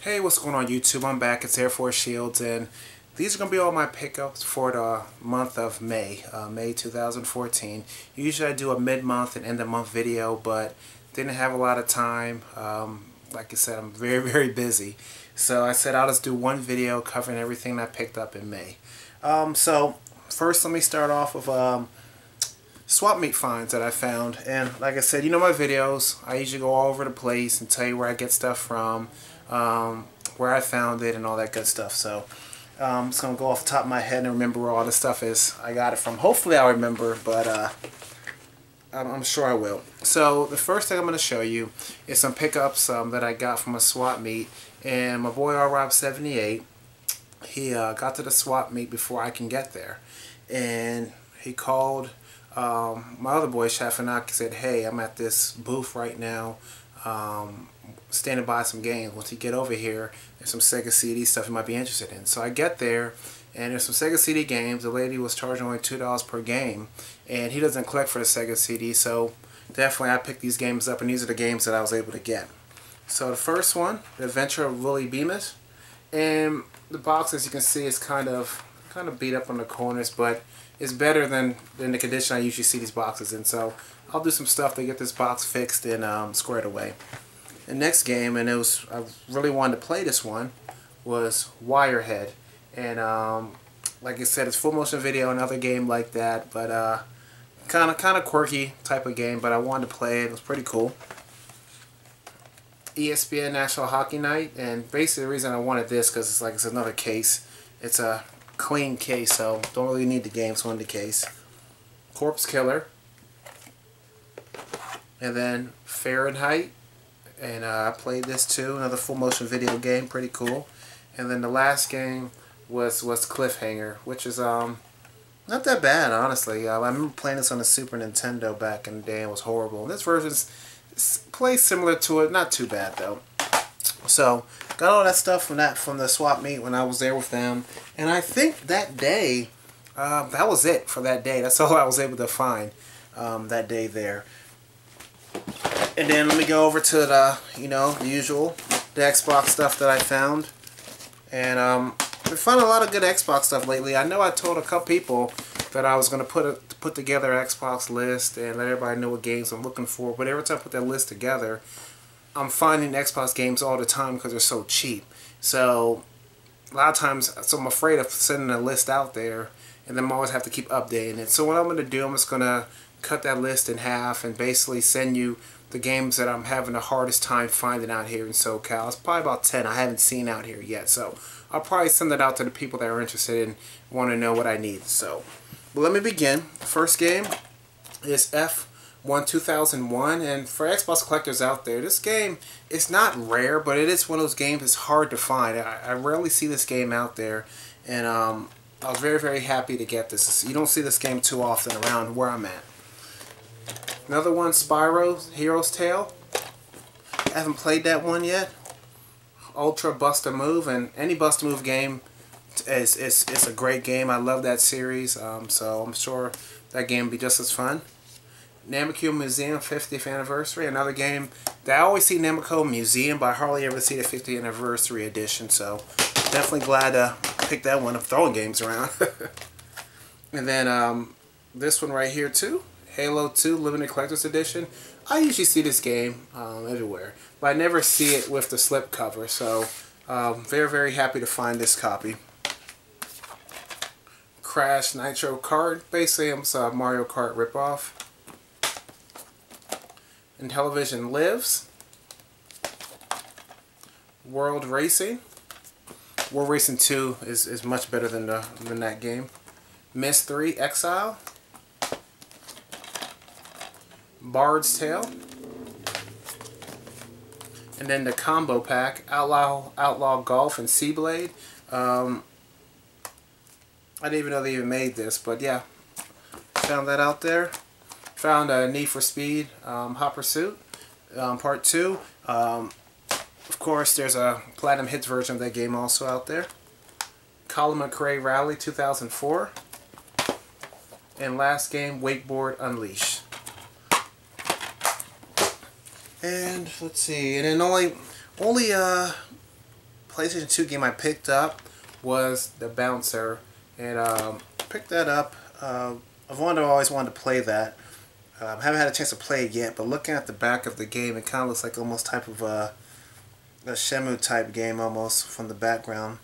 Hey, what's going on YouTube? I'm back. It's Air Force Shields, and these are going to be all my pickups for the month of May, May 2014. Usually I do a mid-month and end-of-month video, but didn't have a lot of time. Like I said, I'm very busy. So I said I'll just do one video covering everything I picked up in May. So first let me start off with swap meet finds that I found. And like I said, you know my videos. I usually go all over the place and tell you where I get stuff from. Where I found it and all that good stuff. So I'm just going to go off the top of my head and remember where all the stuff is I got it from. Hopefully I'll remember, but I'm sure I will. So the first thing I'm going to show you is some pickups that I got from a swap meet. And my boy RRob78, he got to the swap meet before I can get there. And he called my other boy Shafanak and said, hey, I'm at this booth right now. Standing by some games. Once you get over here, there's some Sega CD stuff you might be interested in. So I get there, and there's some Sega CD games. The lady was charging only $2 per game, and he doesn't collect for the Sega CD, so definitely I picked these games up, and these are the games that I was able to get. So the first one, The Adventure of Willie Beamish, and the box, as you can see, is kind of beat up on the corners, but it's better than the condition I usually see these boxes in. So I'll do some stuff to get this box fixed and squared away. The next game, and I really wanted to play this one, was Wirehead. And like I said, it's full motion video, another game like that, but kind of quirky type of game, but I wanted to play it. It was pretty cool. ESPN National Hockey Night, and basically the reason I wanted this because it's another case. It's a clean case, so don't really need the games on the case. Corpse Killer, and then Fahrenheit. And I played this too, another full motion video game, pretty cool. And then the last game was Cliffhanger, which is not that bad, honestly. I remember playing this on the Super Nintendo back in the day, and it was horrible. And this version plays similar to it, not too bad though. So got all that stuff from the swap meet when I was there with them, and I think that day that was it for that day. That's all I was able to find that day there. And then let me go over to the, the usual, the Xbox stuff that I found. And I found a lot of good Xbox stuff lately. I know I told a couple people that I was going to put together an Xbox list and let everybody know what games I'm looking for. But every time I put that list together, I'm finding Xbox games all the time because they're so cheap. So a lot of times, so I'm afraid of sending a list out there, and then I always have to keep updating it. So what I'm going to do, I'm just going to cut that list in half and basically send you the games that I'm having the hardest time finding out here in SoCal. It's probably about 10 I haven't seen out here yet, so I'll probably send that out to the people that are interested and want to know what I need. So, but let me begin. First game is F1 2001, and for Xbox collectors out there, this game is not rare, but it is one of those games that's hard to find. I rarely see this game out there, and I was very happy to get this. You don't see this game too often around where I'm at. Another one, Spyro, Hero's Tale. I haven't played that one yet. Ultra Bust-A-Move, and any Bust-A-Move game is a great game. I love that series, so I'm sure that game will be just as fun. Namco Museum 50th Anniversary, another game that I always see Namco Museum, but I hardly ever see the 50th Anniversary edition, so definitely glad to pick that one. I'm throwing games around. And then this one right here too. Halo 2 Limited Collector's Edition. I usually see this game everywhere, but I never see it with the slip cover, so very happy to find this copy. Crash Nitro Kart, basically it's a Mario Kart ripoff. Intellivision Lives. World Racing. World Racing 2 is much better than that game. Myst 3 Exile. Bard's Tale, and then the combo pack, Outlaw Golf and Seablade. I didn't even know they even made this, but yeah, found that out there. Found a Need for Speed Hot Pursuit Part 2. Of course, there's a Platinum Hits version of that game also out there. Colin McRae Rally 2004, and last game, Wakeboard Unleashed. And let's see, and then only PlayStation 2 game I picked up was The Bouncer, and picked that up. I've always wanted to play that. Haven't had a chance to play it yet, but looking at the back of the game, it kind of looks like almost type of a Shenmue type game almost from the background.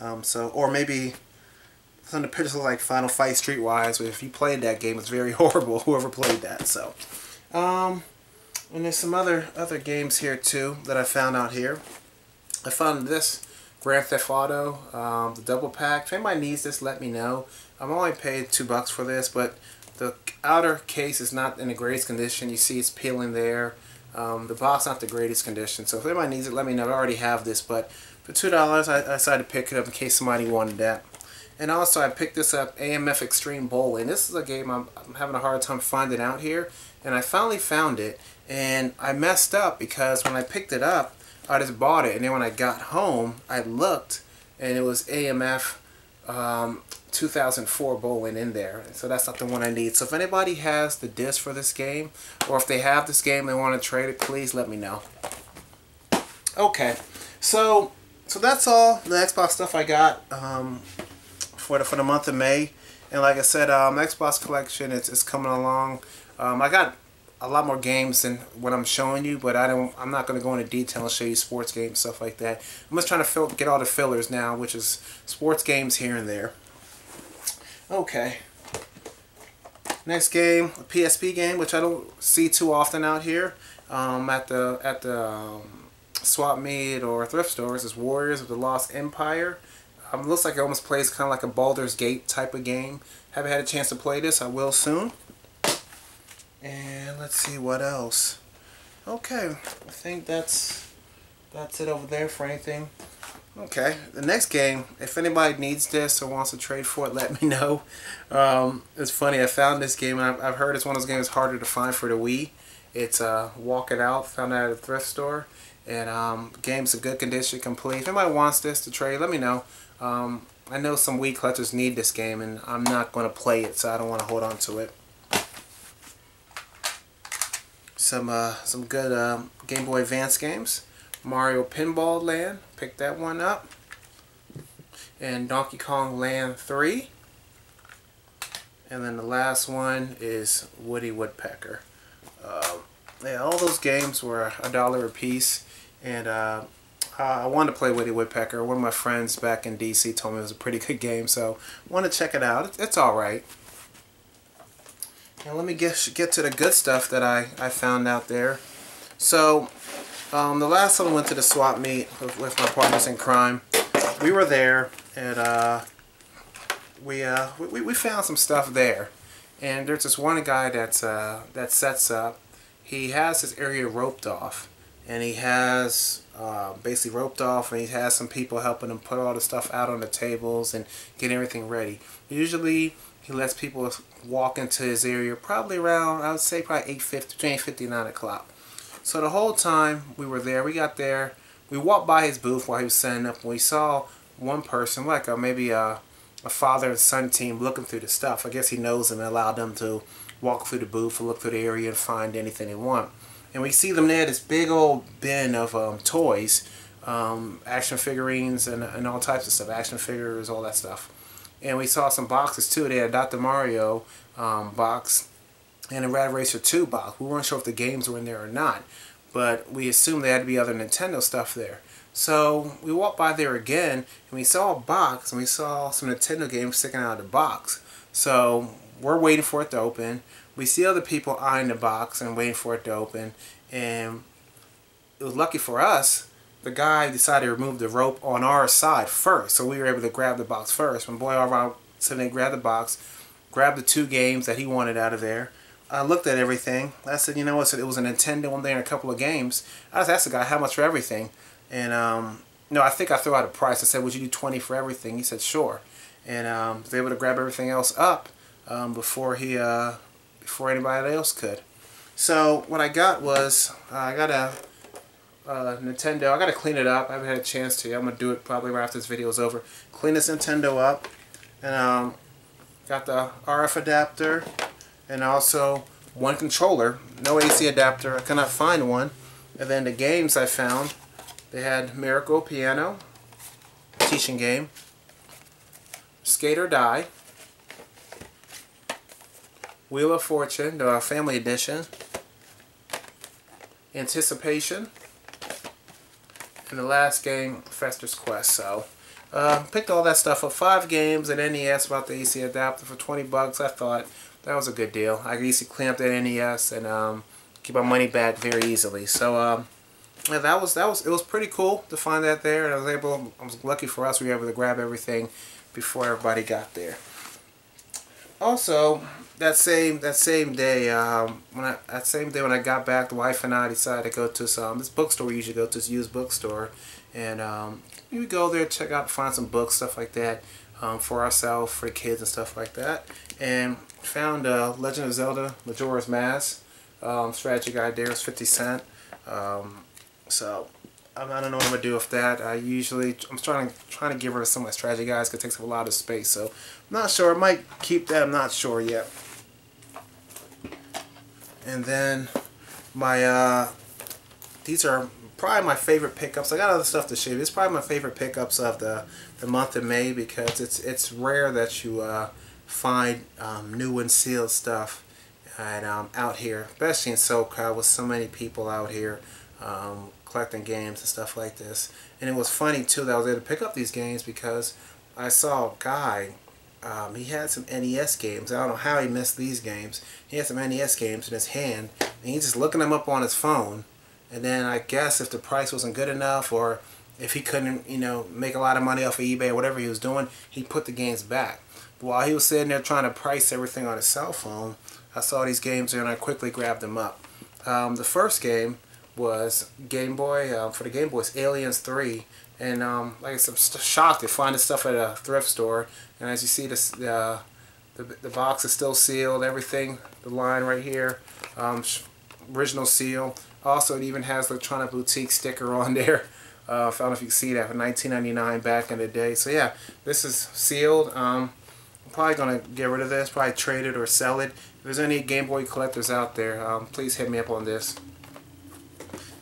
Or maybe some of the pictures look like Final Fight Streetwise, but if you played that game, it's very horrible, whoever played that. So, and there's some other games here too that I found out here. I found this Grand Theft Auto, the double pack. If anybody needs this, let me know. I'm only paid $2 for this, but the outer case is not in the greatest condition. You see it's peeling there. The box not the greatest condition. So if anybody needs it, let me know. I already have this, but for $2, I decided to pick it up in case somebody wanted that. And also, I picked this up, AMF Extreme Bowling. This is a game I'm having a hard time finding out here, and I finally found it. And I messed up because when I picked it up, I just bought it, and then when I got home, I looked, and it was AMF 2004 Bowling in there. So that's not the one I need. So if anybody has the disc for this game, or if they have this game and they want to trade it, please let me know. Okay, so that's all the Xbox stuff I got for the month of May. And like I said, Xbox collection is coming along. I got a lot more games than what I'm showing you, but I'm not going to go into detail and show you sports games, stuff like that. I'm just trying to get all the fillers now, which is sports games here and there. Okay. Next game, a PSP game, which I don't see too often out here at the swap meet or thrift stores, is Warriors of the Lost Empire. Looks like it almost plays kind of like a Baldur's Gate type of game. Haven't had a chance to play this. I will soon. And let's see what else. Okay, I think that's it over there for anything. Okay, the next game, if anybody needs this or wants to trade for it, let me know. It's funny, I found this game, and I've heard it's one of those games harder to find for the Wii. It's Walk It Out, found it at a thrift store. And game's in good condition, complete. If anybody wants this to trade, let me know. I know some Wii collectors need this game, and I'm not going to play it, so I don't want to hold on to it. Some good Game Boy Advance games. Mario Pinball Land, picked that one up. And Donkey Kong Land 3. And then the last one is Woody Woodpecker. Yeah, all those games were $1 a piece. And I wanted to play Woody Woodpecker. One of my friends back in DC told me it was a pretty good game, so I want to check it out. It's alright. Now let me get to the good stuff that I found out there. So, the last time I went to the swap meet with my partners in crime, we were there, and we found some stuff there. And there's this one guy that sets up. He has his area roped off, and he has basically roped off, and he has some people helping him put all the stuff out on the tables and get everything ready. Usually, he lets people walk into his area probably around, I would say probably 8:50, between 8:50 and 9 o'clock. So the whole time we were there, we got there, we walked by his booth while he was setting up, and we saw one person, like maybe a father and son team, looking through the stuff. I guess he knows them and allowed them to walk through the booth and look through the area and find anything they want. And we see them there, this big old bin of toys, action figurines and all types of stuff, action figures, all that stuff. And we saw some boxes too. They had a Dr. Mario box and a Rad Racer 2 box. We weren't sure if the games were in there or not, but we assumed there had to be other Nintendo stuff there. So we walked by there again, and we saw a box, and we saw some Nintendo games sticking out of the box. So we're waiting for it to open. We see other people eyeing the box and waiting for it to open, and it was lucky for us, the guy decided to remove the rope on our side first, so we were able to grab the box first. When boy around suddenly grabbed the box, grabbed the 2 games that he wanted out of there. I looked at everything. I said, you know what? So it was a Nintendo one there and a couple of games. I just asked the guy how much for everything, and no, I think I threw out a price. I said, would you do 20 for everything? He said, sure. And was able to grab everything else up before anybody else could. So what I got was I got a Nintendo. I got to clean it up. I haven't had a chance to. I'm gonna do it probably right after this video is over. Clean this Nintendo up, and got the RF adapter, and also one controller. No AC adapter. I could not find one. And then the games I found, they had Miracle Piano, teaching game. Skate or Die. Wheel of Fortune, the Family Edition. Anticipation. And the last game, Fester's Quest. So, picked all that stuff up. 5 games, an NES about the AC adapter for 20 bucks. I thought that was a good deal. I could easily clean up that NES and keep my money back very easily. So, yeah, it was pretty cool to find that there, and I was lucky for us, we were able to grab everything before everybody got there. Also, that same day when I got back, the wife and I decided to go to this bookstore we usually go to, this used bookstore, and we would go there, check out, find some books, stuff like that, for ourselves, for the kids and stuff like that, and found Legend of Zelda: Majora's Mask strategy guide. There was 50 cents. So I don't know what I'm gonna do with that. I'm trying to get rid of some of my strategy guides because it takes up a lot of space. So I'm not sure. I might keep that. I'm not sure yet. And then my these are probably my favorite pickups. I got other stuff to show you. It's probably my favorite pickups of the month of May because it's rare that you find new and sealed stuff out here, especially in SoCal with so many people out here collecting games and stuff like this. And it was funny too that I was able to pick up these games because I saw a guy, he had some NES games. I don't know how he missed these games. He had some NES games in his hand and he's just looking them up on his phone, and then I guess if the price wasn't good enough or if he couldn't, you know, make a lot of money off of eBay or whatever he was doing, he put the games back. But while he was sitting there trying to price everything on his cell phone, I saw these games there and I quickly grabbed them up. The first game was Game Boy, for the Game Boy, it's Aliens 3, and like I said, I'm shocked to find this stuff at a thrift store, and as you see, the box is still sealed, everything, the line right here, original seal. Also, it even has the Electronic Boutique sticker on there. I don't know if you can see that, for $19.99 back in the day. So yeah, this is sealed. I'm probably going to get rid of this, probably trade it or sell it. If there's any Game Boy collectors out there, please hit me up on this.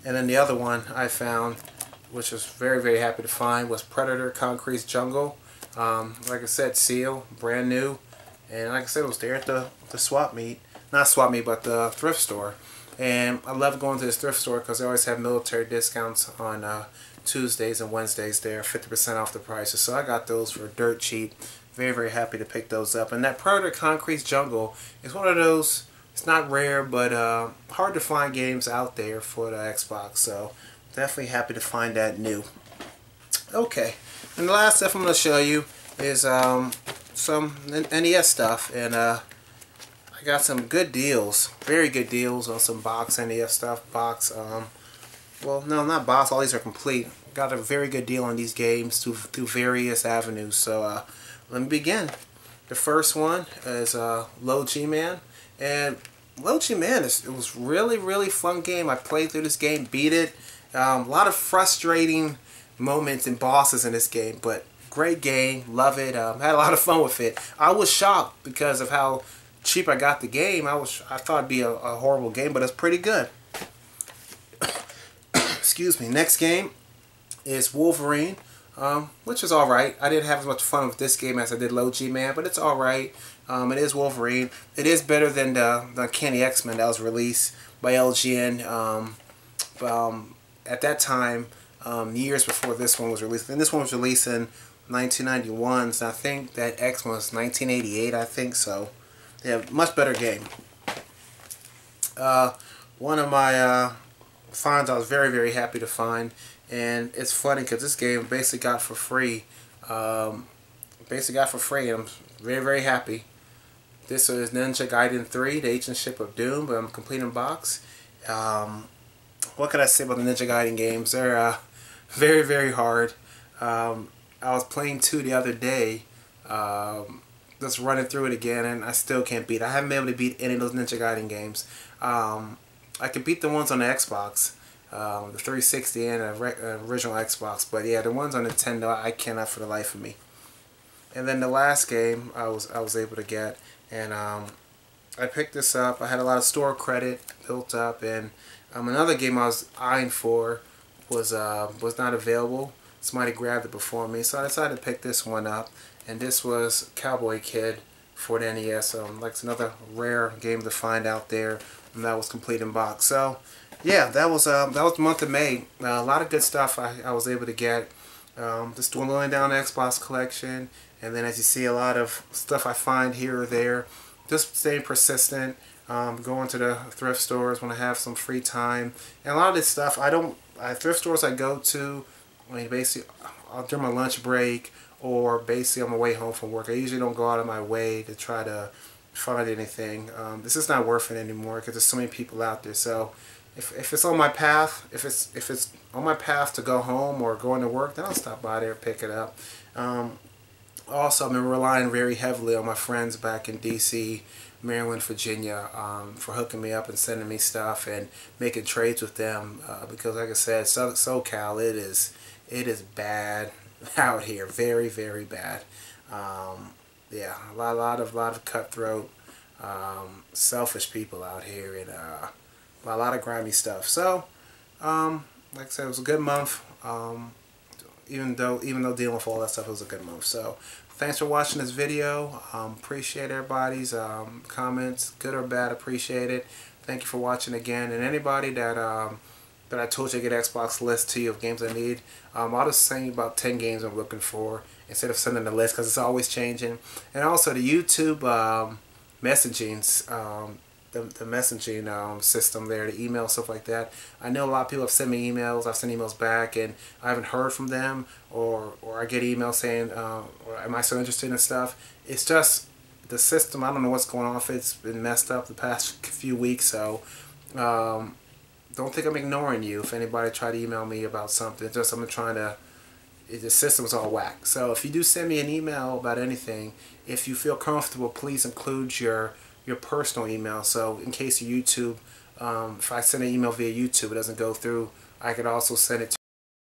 And then the other one I found, which was very, very happy to find, was Predator Concrete Jungle. Like I said, seal, brand new. And like I said, it was there at the swap meet. Not swap meet, but the thrift store. And I love going to this thrift store because they always have military discounts on Tuesdays and Wednesdays there, 50% off the prices. So I got those for dirt cheap. Very, very happy to pick those up. And that Predator Concrete Jungle is one of those, it's not rare, but hard to find games out there for the Xbox. So definitely happy to find that new. Okay, and the last stuff I'm going to show you is some NES stuff. And I got some good deals, very good deals on some box NES stuff. Well, no, not box, all these are complete. Got a very good deal on these games through various avenues. So let me begin. The first one is Low G-Man. And Low G-Man, it was really, really fun game. I played through this game, beat it. A lot of frustrating moments and bosses in this game, but great game, love it. Had a lot of fun with it. I was shocked because of how cheap I got the game. I thought it'd be a horrible game, but it's pretty good. Excuse me. Next game is Wolverine, which is alright. I didn't have as much fun with this game as I did Low G-Man, but it's alright. It is Wolverine. It is better than the Uncanny X-Men that was released by LGN at that time, years before this one was released. And this one was released in 1991, so I think that X-Men was 1988, I think so. Yeah, much better game. One of my finds I was very, very happy to find, and it's funny because this game basically got for free. And I'm very, very happy. This is Ninja Gaiden 3, The Agentship of Doom, but I'm completing box. What can I say about the Ninja Gaiden games? They're very, very hard. I was playing 2 the other day, just running through it again, and I still can't beat it. I haven't been able to beat any of those Ninja Gaiden games. I could beat the ones on the Xbox, the 360 and the original Xbox, but yeah, the ones on Nintendo, I cannot for the life of me. And then the last game I was able to get, and I picked this up. I had a lot of store credit built up, and another game I was eyeing for was not available. somebody grabbed it before me, so I decided to pick this one up. And this was Cowboy Kid for the NES. Like it's another rare game to find out there, and that was complete in box. So yeah, that was the month of May. A lot of good stuff I was able to get. Just dwindling down the Xbox collection, and then as you see, a lot of stuff I find here or there. Just staying persistent. Going to the thrift stores when I have some free time, and a lot of this stuff thrift stores I go to, I mean, basically during my lunch break or basically on my way home from work. I usually don't go out of my way to try to find anything. This is not worth it anymore because there's so many people out there. So if it's on my path, if it's on my path to go home or going to work, then I'll stop by there and pick it up. Also, I've been relying very heavily on my friends back in DC, Maryland, Virginia, for hooking me up and sending me stuff and making trades with them. Because, like I said, SoCal, it is bad out here, very, very bad. Yeah, a lot of cutthroat, selfish people out here, and a lot of grimy stuff. So, like I said, it was a good month. Even though dealing with all that stuff, it was a good month. So thanks for watching this video. Appreciate everybody's comments, good or bad, appreciate it. Thank you for watching again. And anybody that I told you to get Xbox list to you of games I need, I'll just send you about 10 games I'm looking for instead of sending the list because it's always changing. And also the YouTube messaging, the messaging system there, the email, stuff like that. I know a lot of people have sent me emails, I've sent emails back, and I haven't heard from them, or I get emails saying, am I so interested in stuff? It's just the system, I don't know what's going on, if it's been messed up the past few weeks, so don't think I'm ignoring you if anybody try to email me about something. It's just I'm trying to, the system's all whack. So if you do send me an email about anything, if you feel comfortable, please include your personal email, so in case of YouTube, if I send an email via YouTube, it doesn't go through, I could also send it to